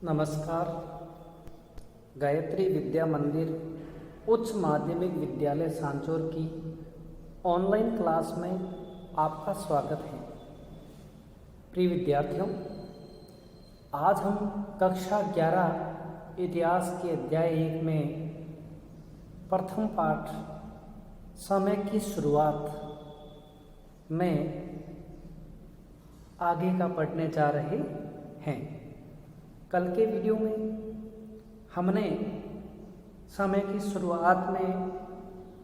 नमस्कार। गायत्री विद्या मंदिर उच्च माध्यमिक विद्यालय सांचौर की ऑनलाइन क्लास में आपका स्वागत है। प्रिय विद्यार्थियों, आज हम कक्षा 11 इतिहास के अध्याय 1 में प्रथम पाठ समय की शुरुआत में आगे का पढ़ने जा रहे हैं। कल के वीडियो में हमने समय की शुरुआत में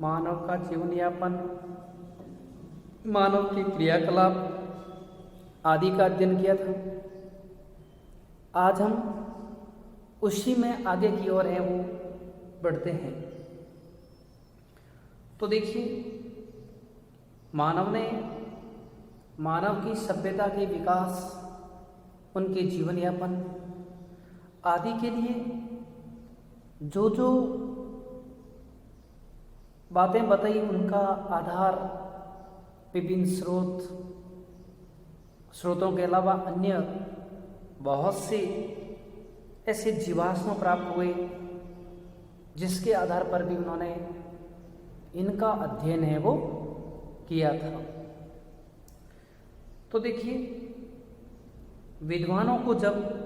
मानव का जीवन यापन, मानव के क्रियाकलाप आदि का अध्ययन किया था। आज हम उसी में आगे की ओर है वो बढ़ते हैं। तो देखिए, मानव की सभ्यता के विकास, उनके जीवन यापन आदि के लिए जो जो बातें बताई, उनका आधार विभिन्न स्रोतों के अलावा अन्य बहुत से ऐसे जीवाश्म प्राप्त हुए जिसके आधार पर भी उन्होंने इनका अध्ययन है वो किया था। तो देखिए, विद्वानों को जब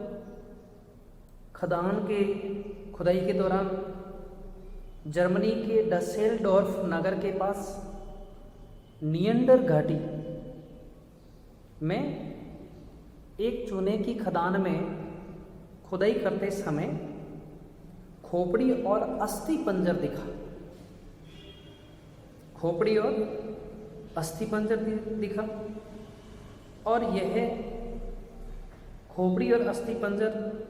खुदाई के दौरान जर्मनी के डसेल्डोर्फ नगर के पास नियंडर घाटी में एक चूने की खदान में खुदाई करते समय खोपड़ी और अस्थि पंजर दिखा। खोपड़ी और अस्थि पंजर दिखा और यह खोपड़ी और अस्थि पंजर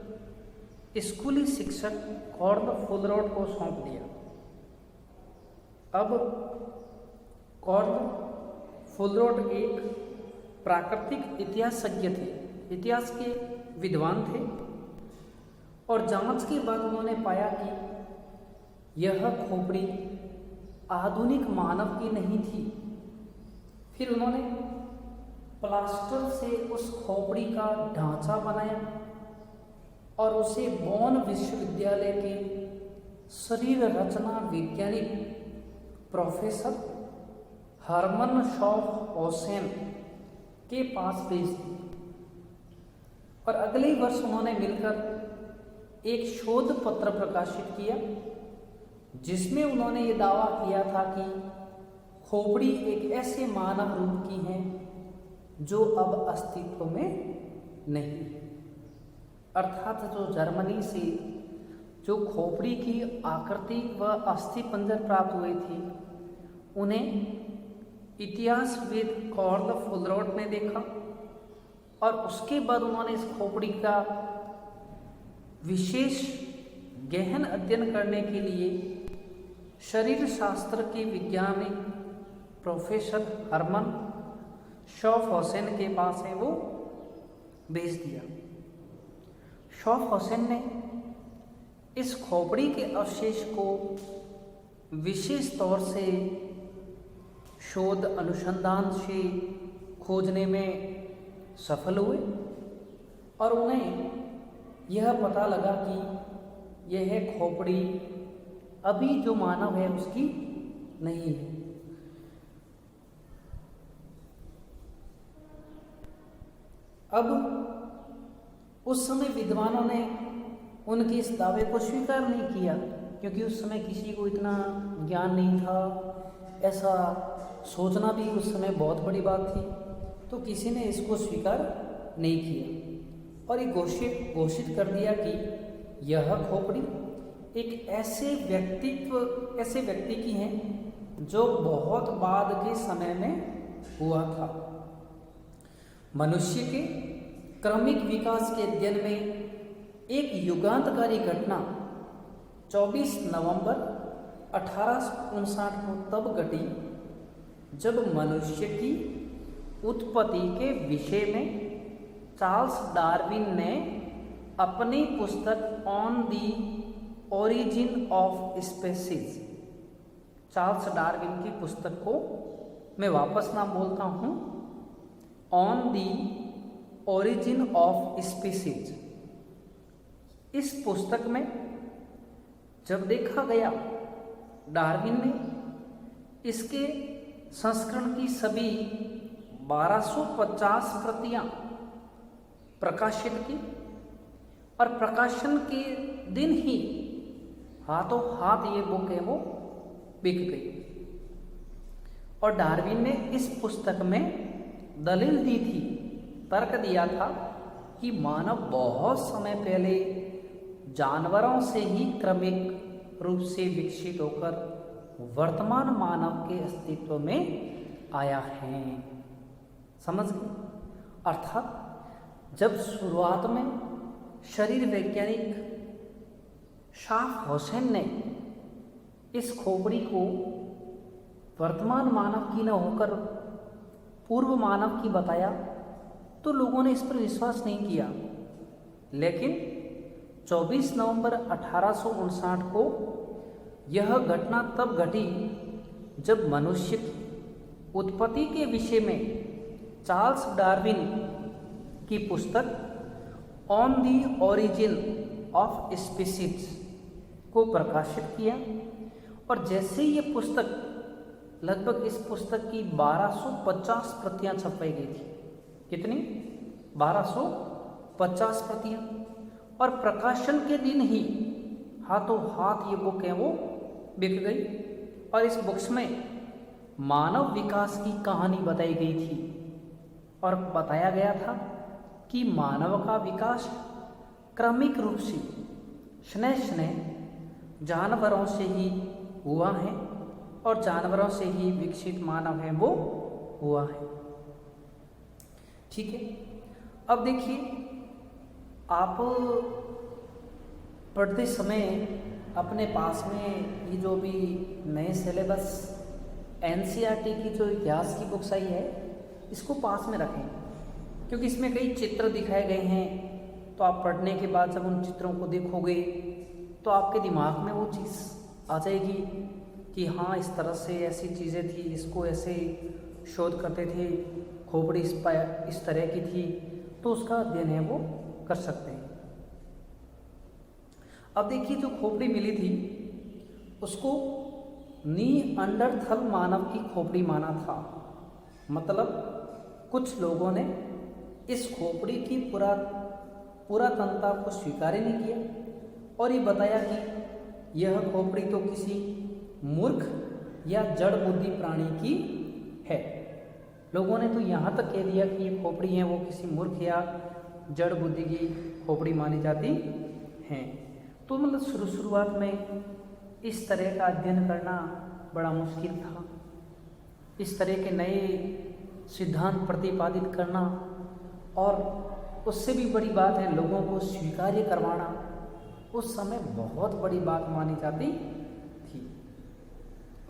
स्कूली शिक्षक कॉर्ल फुलरोड को सौंप दिया। अब कॉर्ल फुलरोड एक प्राकृतिक इतिहासज्ञ थे, इतिहास के विद्वान थे, और जांच के बाद उन्होंने पाया कि यह खोपड़ी आधुनिक मानव की नहीं थी। फिर उन्होंने प्लास्टर से उस खोपड़ी का ढांचा बनाया और उसे बोन विश्वविद्यालय के शरीर रचना वैज्ञानिक प्रोफेसर हरमन शॉफहौसेन के पास भेज दी और अगले वर्ष उन्होंने मिलकर एक शोध पत्र प्रकाशित किया जिसमें उन्होंने ये दावा किया था कि खोपड़ी एक ऐसे मानव रूप की है जो अब अस्तित्व में नहीं। अर्थात जो जर्मनी से जो खोपड़ी की आकृति व अस्थि पंजर प्राप्त हुए थे, उन्हें इतिहासविद कॉर्ल फुलरोड ने देखा और उसके बाद उन्होंने इस खोपड़ी का विशेष गहन अध्ययन करने के लिए शरीर शास्त्र के वैज्ञानिक प्रोफेसर हरमन शॉफहौसेन के पास है वो भेज दिया। शॉफहौसेन ने इस खोपड़ी के अवशेष को विशेष तौर से शोध अनुसंधान से खोजने में सफल हुए और उन्हें यह पता लगा कि यह खोपड़ी अभी जो मानव है उसकी नहीं है। अब उस समय विद्वानों ने उनके इस दावे को स्वीकार नहीं किया क्योंकि उस समय किसी को इतना ज्ञान नहीं था। ऐसा सोचना भी उस समय बहुत बड़ी बात थी, तो किसी ने इसको स्वीकार नहीं किया और ये घोषित कर दिया कि यह खोपड़ी एक ऐसे व्यक्ति की है जो बहुत बाद के समय में हुआ था। मनुष्य के क्रमिक विकास के अध्ययन में एक युगांतकारी घटना 24 नवंबर 1859 को तब घटी जब मनुष्य की उत्पत्ति के विषय में चार्ल्स डार्विन ने अपनी पुस्तक on the origin of species, Charles Darwin की पुस्तक को मैं वापस नाम बोलता हूँ, on the origin of species, इस पुस्तक में जब देखा गया, डार्विन ने इसके संस्करण की सभी 1250 प्रतियां प्रकाशित की और प्रकाशन के दिन ही हाथों हाथ ये बुक है वो बिक गई। और डार्विन ने इस पुस्तक में दलील दी थी, तर्क दिया था कि मानव बहुत समय पहले जानवरों से ही क्रमिक रूप से विकसित होकर वर्तमान मानव के अस्तित्व में आया है। समझ गए? अर्थात जब शुरुआत में शरीर वैज्ञानिक शाफ हुसैन ने इस खोपड़ी को वर्तमान मानव की न होकर पूर्व मानव की बताया तो लोगों ने इस पर विश्वास नहीं किया। लेकिन 24 नवंबर 1859 को यह घटना तब घटी जब मनुष्य की उत्पत्ति के विषय में चार्ल्स डार्विन की पुस्तक on the origin of species को प्रकाशित किया। और जैसे ये पुस्तक लगभग इस पुस्तक की 1250 प्रतियां छपवाई गई थी। कितनी? 1250 प्रतियां। और प्रकाशन के दिन ही हाथों हाथ ये बुक है वो बिक गई। और इस बुक्स में मानव विकास की कहानी बताई गई थी और बताया गया था कि मानव का विकास क्रमिक रूप से स्नेह जानवरों से ही हुआ है और जानवरों से ही विकसित मानव है वो हुआ है। ठीक है, अब देखिए, आप पढ़ते समय अपने पास में ये जो भी नए सिलेबस एनसीईआरटी की जो इतिहास की बुक्स आई है इसको पास में रखें, क्योंकि इसमें कई चित्र दिखाए गए हैं। तो आप पढ़ने के बाद जब उन चित्रों को देखोगे तो आपके दिमाग में वो चीज़ आ जाएगी कि हाँ, इस तरह से ऐसी चीज़ें थी, इसको ऐसे शोध करते थे, खोपड़ी इस तरह की थी, तो उसका अध्ययन है वो कर सकते हैं। अब देखिए, जो खोपड़ी मिली थी उसको नीअंडरथल मानव की खोपड़ी माना था। मतलब कुछ लोगों ने इस खोपड़ी की पुरातनता को स्वीकार ही नहीं किया और ये बताया कि यह खोपड़ी तो किसी मूर्ख या जड़ बुद्धि प्राणी की है। लोगों ने तो यहाँ तक कह दिया कि ये खोपड़ी है वो किसी मूर्ख या जड़ बुद्धि की खोपड़ी मानी जाती हैं। तो मतलब शुरुआत में इस तरह का अध्ययन करना बड़ा मुश्किल था। इस तरह के नए सिद्धांत प्रतिपादित करना और उससे भी बड़ी बात है लोगों को स्वीकार्य करवाना, उस समय बहुत बड़ी बात मानी जाती थी।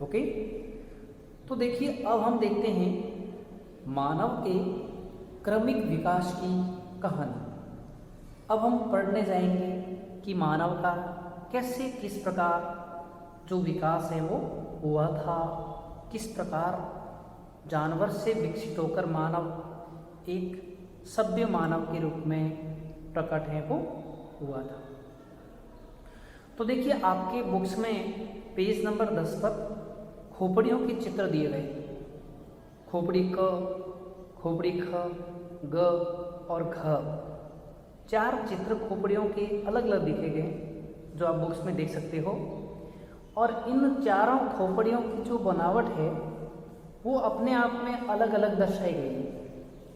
ओके, तो देखिए, अब हम देखते हैं मानव के क्रमिक विकास की कहानी। अब हम पढ़ने जाएंगे कि मानव का कैसे, किस प्रकार जो विकास है वो हुआ था, किस प्रकार जानवर से विकसित होकर मानव एक सभ्य मानव के रूप में प्रकट है वो हुआ था। तो देखिए, आपके बुक्स में पेज नंबर 10 पर खोपड़ियों के चित्र दिए गए। खोपड़ी क, खोपड़ी ख, ग और घ, 4 चित्र खोपड़ियों के अलग अलग दिखे गए जो आप बुक्स में देख सकते हो। और इन चारों खोपड़ियों की जो बनावट है वो अपने आप में अलग अलग दर्शाई गई है,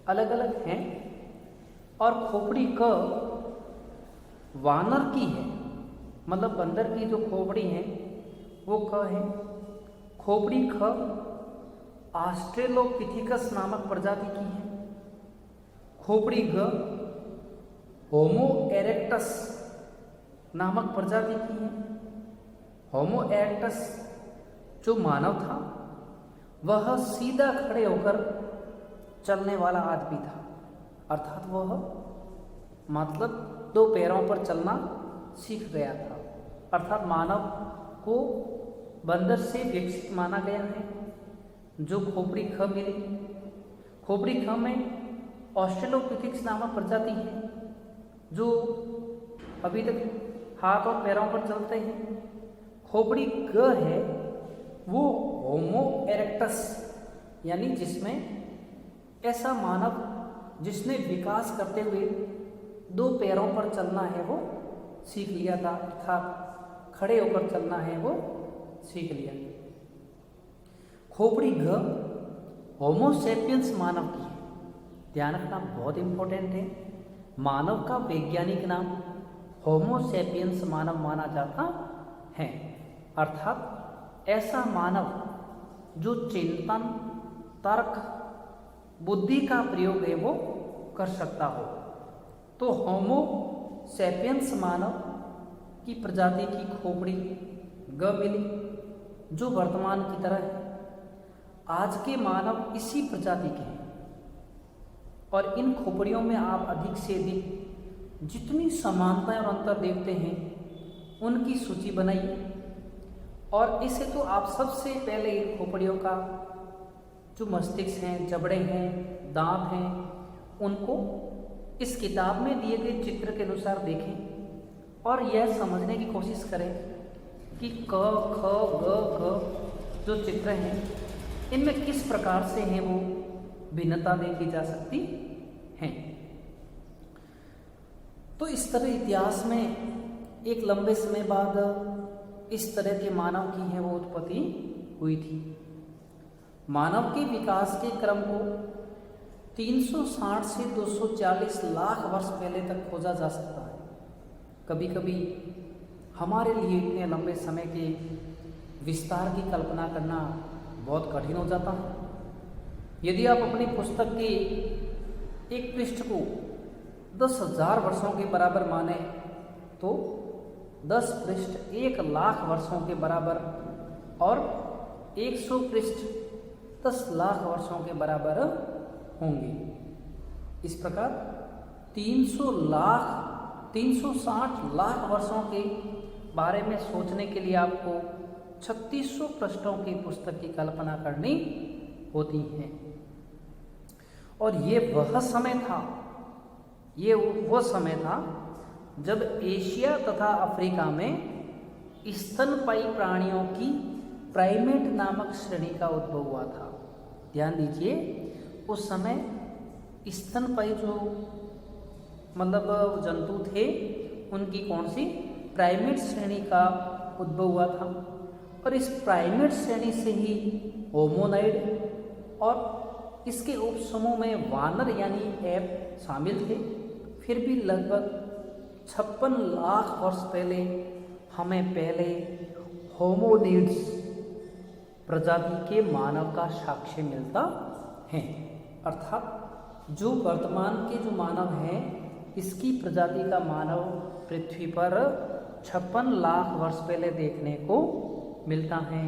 अलग अलग हैं। और खोपड़ी क वानर की है, मतलब बंदर की जो खोपड़ी है वो क है। खोपड़ी ख ऑस्ट्रेलोपिथिकस नामक प्रजाति की है। खोपड़ी ग होमो इरेक्टस नामक प्रजाति की है। होमो इरेक्टस जो मानव था वह सीधा खड़े होकर चलने वाला आदमी था, अर्थात वह मतलब 2 पैरों पर चलना सीख गया था। अर्थात मानव को बंदर से विकसित माना गया है। जो खोपड़ी ख मिली, खोपड़ी ख में ऑस्ट्रेलोपिथिक्स नामक प्रजाति है जो अभी तक हाथ और पैरों पर चलते हैं। खोपड़ी ग है वो होमो इरेक्टस, यानी जिसमें ऐसा मानव जिसने विकास करते हुए 2 पैरों पर चलना है वो सीख लिया था, अर्थात खड़े होकर चलना है वो सीख लिया। खोपड़ी घ होमो सेपियंस मानव की है। ध्यान रखना, बहुत इंपॉर्टेंट है। मानव का वैज्ञानिक नाम होमो सेपियंस मानव माना जाता है, अर्थात ऐसा मानव जो चिंतन, तर्क, बुद्धि का प्रयोग है वो कर सकता हो। तो होमो सेपियंस मानव की प्रजाति की खोपड़ी ग मिली, जो वर्तमान की तरह है। आज के मानव इसी प्रजाति के हैं और इन खोपड़ियों में आप अधिक से अधिक जितनी समानताएं और अंतर देखते हैं उनकी सूची बनाइए। और इसे तो आप सबसे पहले इन खोपड़ियों का जो मस्तिष्क हैं, जबड़े हैं, दांत हैं, उनको इस किताब में दिए गए चित्र के अनुसार देखें और यह समझने की कोशिश करें कि क, ख, ग, घ जो चित्र हैं इनमें किस प्रकार से हैं वो भिन्नता देखी जा सकती है। तो इस तरह इतिहास में एक लंबे समय बाद इस तरह के मानव की है वो उत्पत्ति हुई थी। मानव के विकास के क्रम को 360 से 240 लाख वर्ष पहले तक खोजा जा सकता है। कभी कभी हमारे लिए इतने लंबे समय के विस्तार की कल्पना करना बहुत कठिन हो जाता है। यदि आप अपनी पुस्तक के एक पृष्ठ को 10,000 वर्षों के बराबर माने तो 10 पृष्ठ 1 लाख वर्षों के बराबर और 100 पृष्ठ 10 लाख वर्षों के बराबर होंगे। इस प्रकार 360 लाख वर्षों के बारे में सोचने के लिए आपको 3600 पृष्ठों की पुस्तक की कल्पना करनी होती है। और ये वह समय था जब एशिया तथा अफ्रीका में स्तनपायी प्राणियों की प्राइमेट नामक श्रेणी का उद्भव हुआ था। ध्यान दीजिए, उस समय स्तनपायी जो मतलब जंतु थे उनकी कौन सी प्राइमेट श्रेणी का उद्भव हुआ था। और इस प्राइमेट श्रेणी से ही होमोनाइड और इसके उपसमूह में वानर यानी एप शामिल थे। फिर भी लगभग 56 लाख वर्ष पहले हमें पहले होमोनिड्स प्रजाति के मानव का साक्ष्य मिलता है, अर्थात जो वर्तमान के जो मानव हैं इसकी प्रजाति का मानव पृथ्वी पर 56 लाख वर्ष पहले देखने को मिलता है।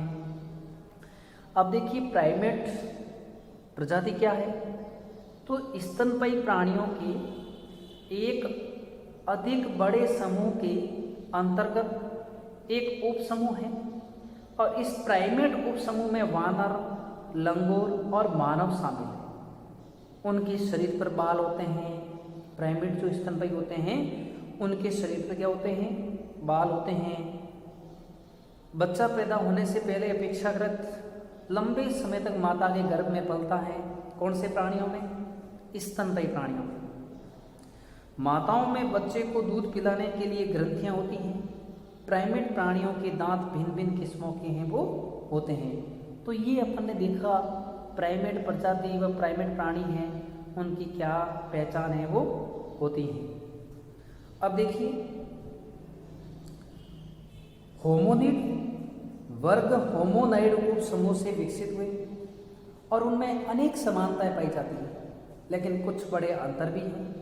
अब देखिए प्राइमेट प्रजाति क्या है, तो स्तनपायी प्राणियों के एक अधिक बड़े समूह के अंतर्गत एक उपसमूह है और इस प्राइमेट उपसमूह में वानर, लंगूर और मानव शामिल हैं। उनके शरीर पर बाल होते हैं। प्राइमेट जो स्तनपायी होते हैं उनके शरीर पर क्या होते हैं, बाल होते हैं। बच्चा पैदा होने से पहले अपेक्षाकृत लंबे समय तक माता के गर्भ में पलता है। कौन से प्राणियों में, स्तनपायी प्राणियों में। माताओं में बच्चे को दूध पिलाने के लिए ग्रंथियां होती हैं। प्राइमेट प्राणियों के दांत भिन्न भिन्न किस्मों के हैं वो होते हैं। तो ये अपन ने देखा प्राइमेट प्रजाति व प्राइमेट प्राणी हैं उनकी क्या पहचान है वो होती है। अब देखिए होमोनिड वर्ग होमोनाइड उप समूह से विकसित हुए और उनमें अनेक समानताएं पाई जाती हैं, लेकिन कुछ बड़े अंतर भी हैं।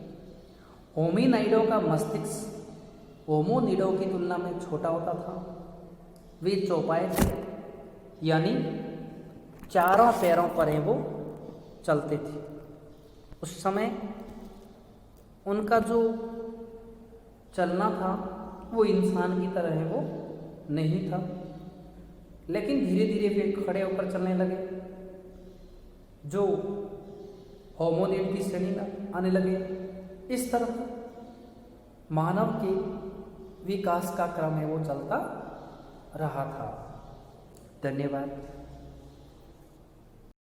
होमिनाइडों का मस्तिष्क होमोनिडों की तुलना में छोटा होता था। वे चौपाए थे, यानी चारों पैरों पर हैं वो चलते थे। उस समय उनका जो चलना था वो इंसान की तरह है वो नहीं था, लेकिन धीरे धीरे वे खड़े होकर चलने लगे, जो होमोनिड की श्रेणी में आने लगे। इस तरह मानव के विकास का क्रम है वो चलता रहा था। धन्यवाद।